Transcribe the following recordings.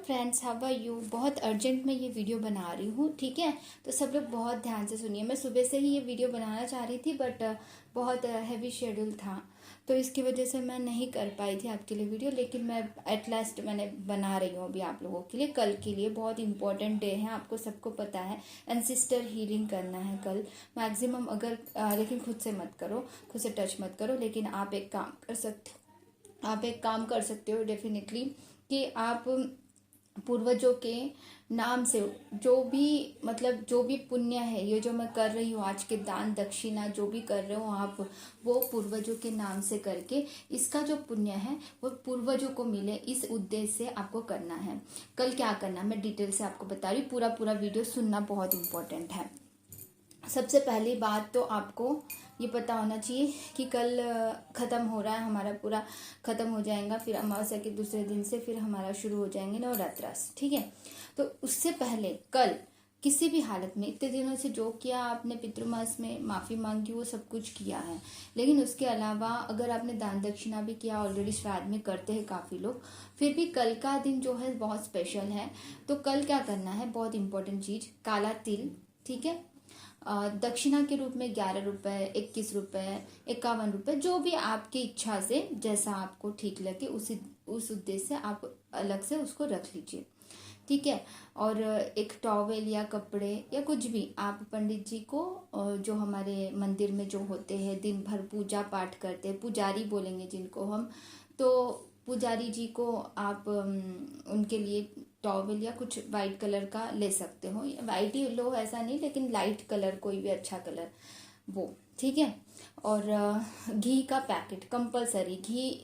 Friends, how are you. बहुत urgent में ये वीडियो बना रही हूँ, ठीक है। तो सब लोग बहुत ध्यान से सुनिए। मैं सुबह से ही ये वीडियो बनाना चाह रही थी बट बहुत हैवी शेड्यूल था, तो इसकी वजह से मैं नहीं कर पाई थी आपके लिए वीडियो। लेकिन मैं एट लास्ट मैंने बना रही हूँ अभी आप लोगों के लिए, कल के लिए। बहुत इंपॉर्टेंट डे है, आपको सबको पता है। एंसिस्टर हीलिंग करना है कल मैक्सिमम। अगर लेकिन खुद से मत करो, खुद से टच मत करो। लेकिन आप एक काम कर सकते हो डेफिनेटली, कि आप पूर्वजों के नाम से जो भी पुण्य है, ये जो मैं कर रही हूँ आज के दान दक्षिणा जो भी कर रहे हो आप, वो पूर्वजों के नाम से करके इसका जो पुण्य है वो पूर्वजों को मिले, इस उद्देश्य से आपको करना है। कल क्या करना मैं डिटेल से आपको बता रही हूँ। पूरा वीडियो सुनना बहुत इंपॉर्टेंट है। सबसे पहली बात तो आपको ये पता होना चाहिए कि कल ख़त्म हो रहा है हमारा, पूरा ख़त्म हो जाएगा। फिर अमावस्या के दूसरे दिन से फिर हमारा शुरू हो जाएंगे नवरात्र, ठीक है। तो उससे पहले कल किसी भी हालत में, इतने दिनों से जो किया आपने पितृमास में, माफ़ी मांगी, वो सब कुछ किया है। लेकिन उसके अलावा अगर आपने दान दक्षिणा भी किया, ऑलरेडी श्राद्ध में करते हैं काफ़ी लोग, फिर भी कल का दिन जो है बहुत स्पेशल है। तो कल क्या करना है, बहुत इंपॉर्टेंट चीज़, काला तिल, ठीक है। दक्षिणा के रूप में 11 रुपये, 21 रुपये, 51 रुपये, जो भी आपकी इच्छा से जैसा आपको ठीक लगे उस उद्देश्य से आप अलग से उसको रख लीजिए, ठीक है। और एक टॉवेल या कपड़े या कुछ भी आप पंडित जी को, जो हमारे मंदिर में जो होते हैं दिन भर पूजा पाठ करते हैं, पुजारी बोलेंगे जिनको हम, तो पुजारी जी को आप उनके लिए टॉवेल या कुछ वाइट कलर का ले सकते हो। वाइट ही लो ऐसा नहीं, लेकिन लाइट कलर, कोई भी अच्छा कलर वो, ठीक है। और घी का पैकेट कंपलसरी,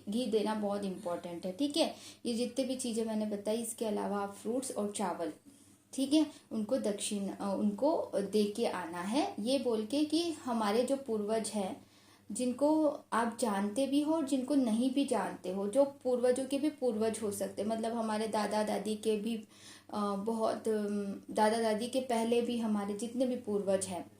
घी देना बहुत इंपॉर्टेंट है, ठीक है। ये जितने भी चीज़ें मैंने बताई, इसके अलावा आप फ्रूट्स और चावल, ठीक है, उनको उनको दे के आना है, ये बोल के कि हमारे जो पूर्वज हैं, जिनको आप जानते भी हो और जिनको नहीं भी जानते हो, जो पूर्वजों के भी पूर्वज हो सकते, मतलब हमारे दादा दादी के भी दादा दादी के पहले भी हमारे जितने भी पूर्वज हैं,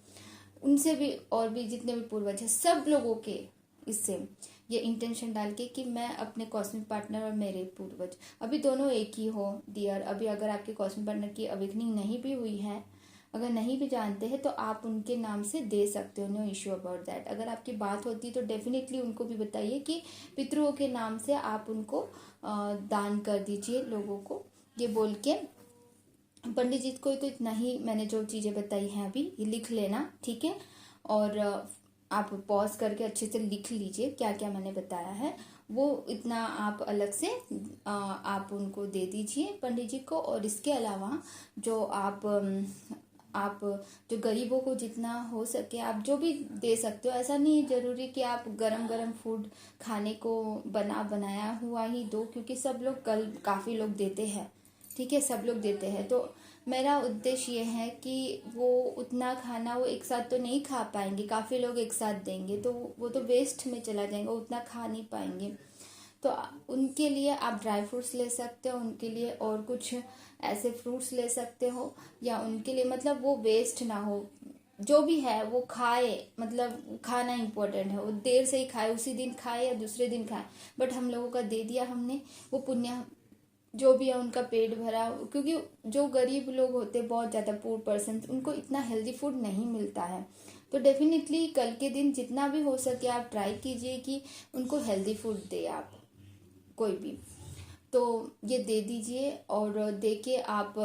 उनसे भी और भी जितने भी पूर्वज हैं, सब लोगों के इससे ये इंटेंशन डाल के कि मैं अपने कॉस्मिक पार्टनर और मेरे पूर्वज, अभी दोनों एक ही हो डियर। अभी अगर आपके कॉस्मिक पार्टनर की अवेकनिंग नहीं भी हुई है, अगर नहीं भी जानते हैं, तो आप उनके नाम से दे सकते हो, नो इश्यू अबाउट दैट। अगर आपकी बात होती है तो डेफिनेटली उनको भी बताइए कि पितरों के नाम से आप उनको दान कर दीजिए लोगों को, ये बोल के। पंडित जी को तो इतना ही मैंने जो चीज़ें बताई हैं अभी, ये लिख लेना, ठीक है। और आप पॉज करके अच्छे से लिख लीजिए क्या क्या मैंने बताया है, वो इतना आप अलग से आप उनको दे दीजिए पंडित जी को। और इसके अलावा जो आप जो गरीबों को जितना हो सके आप जो भी दे सकते हो। ऐसा नहीं जरूरी कि आप गरम गरम फूड खाने को बनाया हुआ ही दो, क्योंकि सब लोग कल काफ़ी लोग देते हैं, ठीक है, सब लोग देते हैं। तो मेरा उद्देश्य ये है कि वो उतना खाना वो एक साथ तो नहीं खा पाएंगे, काफ़ी लोग एक साथ देंगे तो वो तो वेस्ट में चला जाएगा, उतना खा नहीं पाएंगे। तो उनके लिए आप ड्राई फ्रूट्स ले सकते हो, उनके लिए और कुछ ऐसे फ्रूट्स ले सकते हो, या उनके लिए मतलब वो वेस्ट ना हो, जो भी है वो खाए। मतलब खाना इम्पोर्टेंट है, वो देर से ही खाए, उसी दिन खाए या दूसरे दिन खाए, बट हम लोगों का दे दिया हमने, वो पुण्य जो भी है उनका पेट भरा। क्योंकि जो गरीब लोग होते हैं, बहुत ज़्यादा पुअर पर्सन, उनको इतना हेल्दी फूड नहीं मिलता है। तो डेफिनेटली कल के दिन जितना भी हो सके आप ट्राई कीजिए कि उनको हेल्दी फूड दे आप, कोई भी। तो ये दे दीजिए और दे के आप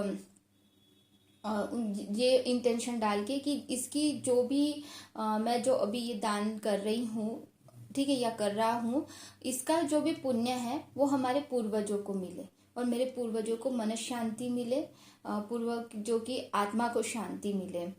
ये इंटेंशन डाल के कि इसकी जो भी मैं जो अभी ये दान कर रही हूँ, ठीक है, या कर रहा हूँ, इसका जो भी पुण्य है वो हमारे पूर्वजों को मिले और मेरे पूर्वजों को मन शांति मिले, पूर्वजों की आत्मा को शांति मिले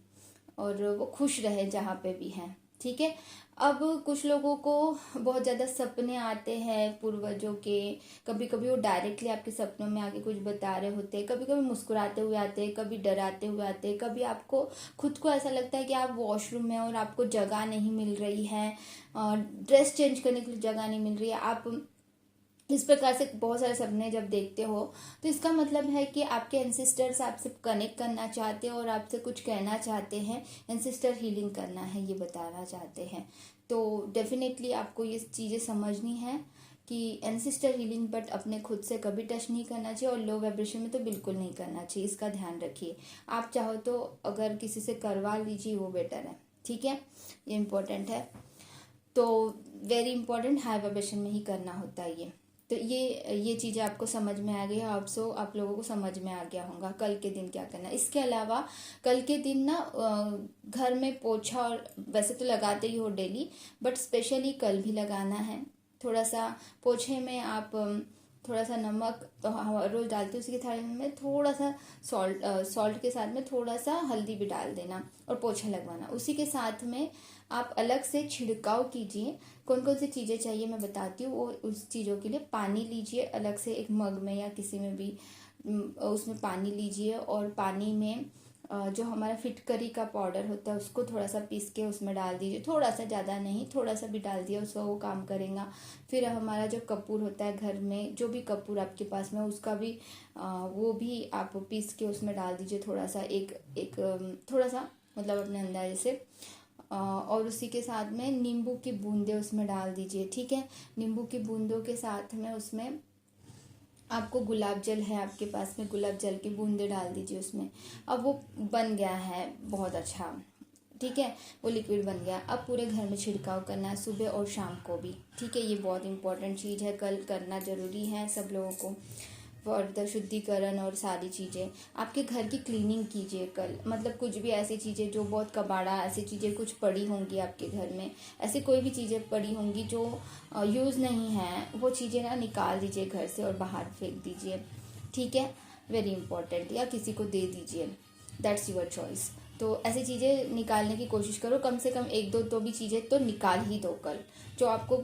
और वो खुश रहे जहाँ पे भी हैं, ठीक है। अब कुछ लोगों को बहुत ज़्यादा सपने आते हैं पूर्वजों के, कभी कभी वो डायरेक्टली आपके सपनों में आके कुछ बता रहे होते हैं, कभी कभी मुस्कुराते हुए आते हैं, कभी डराते हुए आते हैं, कभी आपको खुद को ऐसा लगता है कि आप वॉशरूम में और आपको जगह नहीं मिल रही है, ड्रेस चेंज करने के लिए जगह नहीं मिल रही है। आप इस प्रकार से बहुत सारे सपने जब देखते हो तो इसका मतलब है कि आपके एंसिस्टर्स आपसे कनेक्ट करना चाहते हैं और आपसे कुछ कहना चाहते हैं, एंसिस्टर हीलिंग करना है, ये बताना चाहते हैं। तो डेफिनेटली आपको ये चीज़ें समझनी है कि एंसिस्टर हीलिंग बट अपने खुद से कभी टच नहीं करना चाहिए, और लो वाइब्रेशन में तो बिल्कुल नहीं करना चाहिए, इसका ध्यान रखिए। आप चाहो तो अगर किसी से करवा लीजिए, वो बेटर है, ठीक है, ये इम्पोर्टेंट है। तो वेरी इंपॉर्टेंट, हाई वाइब्रेशन में ही करना होता है ये। तो ये चीज़ें आपको समझ में आ गई है, आप लोगों को समझ में आ गया होगा कल के दिन क्या करना है। इसके अलावा कल के दिन ना घर में पोछा, और वैसे तो लगाते ही हो डेली, बट स्पेशली कल भी लगाना है। थोड़ा सा पोछे में आप थोड़ा सा नमक तो रोज डालते हो, उसी के थाली में थोड़ा सा सॉल्ट के साथ में थोड़ा सा हल्दी भी डाल देना और पोछा लगवाना। उसी के साथ में आप अलग से छिड़काव कीजिए। कौन कौन सी चीज़ें चाहिए मैं बताती हूँ। वो उस चीज़ों के लिए पानी लीजिए अलग से, एक मग में या किसी में भी उसमें पानी लीजिए, और पानी में जो हमारा फिटकरी का पाउडर होता है उसको थोड़ा सा पीस के उसमें डाल दीजिए, थोड़ा सा, ज़्यादा नहीं, थोड़ा सा भी डाल दिया उसका वो काम करेगा। फिर हमारा जो कपूर होता है घर में, जो भी कपूर आपके पास में, उसका भी वो भी आप पीस के उसमें डाल दीजिए, थोड़ा सा, एक थोड़ा सा, मतलब अपने अंदाजे से। और उसी के साथ में नींबू की बूंदें उसमें डाल दीजिए, ठीक है। नींबू की बूंदों के साथ में उसमें आपको गुलाब जल है आपके पास में, गुलाब जल की बूंदे डाल दीजिए उसमें। अब वो बन गया है बहुत अच्छा, ठीक है, वो लिक्विड बन गया। अब पूरे घर में छिड़काव करना है सुबह और शाम को भी, ठीक है। ये बहुत इंपॉर्टेंट चीज़ है, कल करना जरूरी है सब लोगों को। फर्दर शुद्धिकरण और सारी चीज़ें, आपके घर की क्लीनिंग कीजिए कल, मतलब कुछ भी ऐसी चीज़ें जो बहुत कबाड़ा, ऐसी चीज़ें कुछ पड़ी होंगी आपके घर में, ऐसी कोई भी चीज़ें पड़ी होंगी जो यूज़ नहीं है, वो चीज़ें ना निकाल दीजिए घर से और बाहर फेंक दीजिए, ठीक है, वेरी इंपॉर्टेंट, या किसी को दे दीजिए, दैट्स योर चॉइस। तो ऐसी चीज़ें निकालने की कोशिश करो, कम से कम एक दो तो भी चीज़ें तो निकाल ही दो कल, जो आपको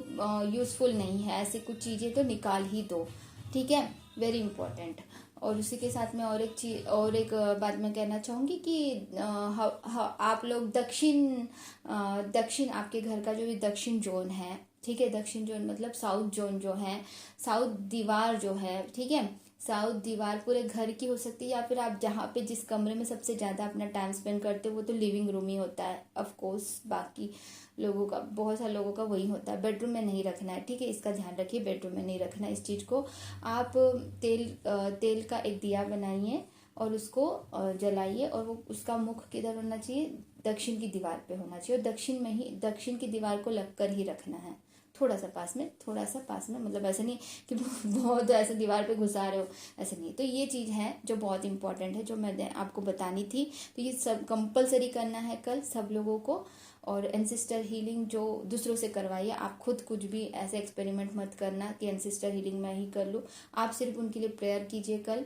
यूज़फुल नहीं है, ऐसी कुछ चीज़ें तो निकाल ही दो, ठीक है, वेरी इंपॉर्टेंट। और उसी के साथ में और एक चीज, और एक बात मैं कहना चाहूँगी कि आप लोग दक्षिण आपके घर का जो भी दक्षिण जोन है, ठीक है, दक्षिण जोन मतलब साउथ जोन जो है, साउथ दीवार जो है, ठीक है, साउथ दीवार पूरे घर की हो सकती है, या फिर आप जहाँ पे जिस कमरे में सबसे ज़्यादा अपना टाइम स्पेंड करते हो वो तो लिविंग रूम ही होता है ऑफ कोर्स, बाकी लोगों का, बहुत सारे लोगों का वही होता है। बेडरूम में नहीं रखना है, ठीक है, इसका ध्यान रखिए, बेडरूम में नहीं रखना है इस चीज़ को। आप तेल का एक दिया बनाइए और उसको जलाइए, और वो उसका मुख किधर होना चाहिए, दक्षिण की दीवार पे होना चाहिए, और दक्षिण की दीवार को लगकर ही रखना है, थोड़ा सा पास में, मतलब ऐसा नहीं कि बहुत ऐसे दीवार पे घुसा रहे हो, ऐसे नहीं। तो ये चीज़ है जो बहुत इंपॉर्टेंट है, जो मैंने आपको बतानी थी। तो ये सब कंपलसरी करना है कल सब लोगों को। और एंसिस्टर हीलिंग जो दूसरों से करवाइए, आप खुद कुछ भी ऐसे एक्सपेरिमेंट मत करना कि एंसिस्टर हीलिंग मैं ही कर लूँ। आप सिर्फ उनके लिए प्रेयर कीजिए कल,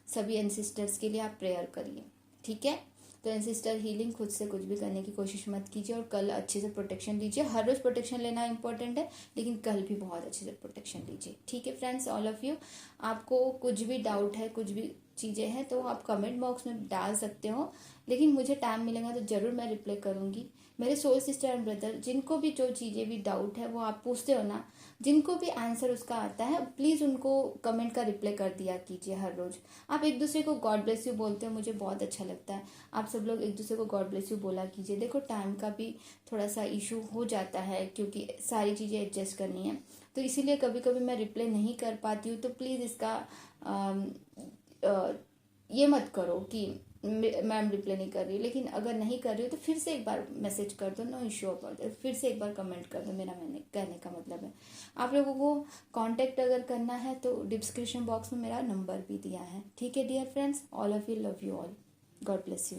सभी एंसिस्टर्स के लिए आप प्रेयर करिए, ठीक है। तो एंसिस्टर हीलिंग खुद से कुछ भी करने की कोशिश मत कीजिए, और कल अच्छे से प्रोटेक्शन लीजिए। हर रोज प्रोटेक्शन लेना इंपॉर्टेंट है, लेकिन कल भी बहुत अच्छे से प्रोटेक्शन लीजिए, ठीक है फ्रेंड्स, ऑल ऑफ यू। आपको कुछ भी डाउट है, कुछ भी चीज़ें हैं, तो आप कमेंट बॉक्स में डाल सकते हो, लेकिन मुझे टाइम मिलेगा तो ज़रूर मैं रिप्लाई करूँगी। मेरे सोल सिस्टर एंड ब्रदर, जिनको भी जो चीज़ें भी डाउट है वो आप पूछते हो ना, जिनको भी आंसर उसका आता है, प्लीज़ उनको कमेंट का रिप्लाई कर दिया कीजिए हर रोज़। आप एक दूसरे को गॉड ब्लेस यू बोलते हो, मुझे बहुत अच्छा लगता है। आप सब लोग एक दूसरे को गॉड ब्लेस यू बोला कीजिए। देखो टाइम का भी थोड़ा सा इशू हो जाता है, क्योंकि सारी चीज़ें एडजस्ट करनी है, तो इसीलिए कभी कभी मैं रिप्लाई नहीं कर पाती हूँ। तो प्लीज़ इसका ये मत करो कि मैम रिप्लाई नहीं कर रही, लेकिन अगर नहीं कर रही हो तो फिर से एक बार मैसेज कर दो, नो इश्यू अबाउट इट, फिर से एक बार कमेंट कर दो। मैंने कहने का मतलब है, आप लोगों को कांटेक्ट अगर करना है तो डिस्क्रिप्शन बॉक्स में मेरा नंबर भी दिया है, ठीक है dear friends, all of you, love you all, God bless you.